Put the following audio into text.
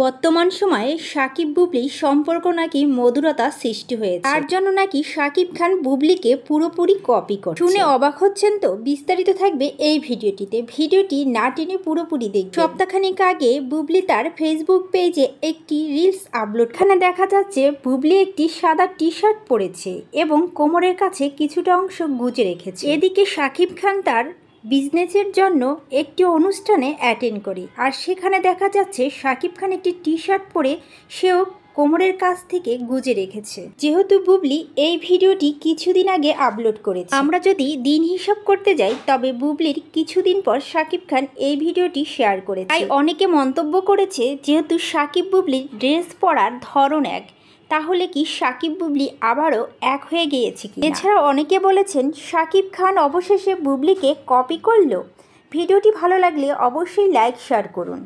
বর্তমান সময়ে সাকিব বুবলি সম্পর্ক নাকি মধুরতা সৃষ্টি হয়েছে, তার জন্য নাকি সাকিব খান বুবলিকে পুরোপুরি কপি করছে। শুনে অবাক হচ্ছেন তো? বিস্তারিত থাকবে এই ভিডিওটিতে। ভিডিওটি না টেনে পুরোপুরি দেখবেন। সপ্তাহখানেক আগে বুবলি তার ফেসবুক পেজে একটি রিলস আপলোড। এখানে দেখা যাচ্ছে বুবলি একটি সাদা টি শার্ট পরেছে এবং কোমরের কাছে কিছুটা অংশ গুজে রেখেছে। এদিকে সাকিব খান তার বিজনেসের জন্য একটি অনুষ্ঠানে অ্যাটেন্ড করি, আর সেখানে দেখা যাচ্ছে সাকিব খান একটি টি শার্ট পরে সেও কোমরের কাছ থেকে গুজে রেখেছে। যেহেতু বুবলি এই ভিডিওটি কিছুদিন আগে আপলোড করেছে, আমরা যদি দিন হিসাব করতে যাই তবে বুবলির কিছুদিন পর সাকিব খান এই ভিডিওটি শেয়ার করেছে। তাই অনেকে মন্তব্য করেছে যেহেতু সাকিব বুবলির ড্রেস পরার ধরন এক, তাহলে কি সাকিব বুবলি আবারও এক হয়ে গিয়েছে কি? এছাড়াও অনেকে বলেছেন সাকিব খান অবশেষে বুবলিকে কপি করলো। ভিডিওটি ভালো লাগলে অবশ্যই লাইক শেয়ার করুন।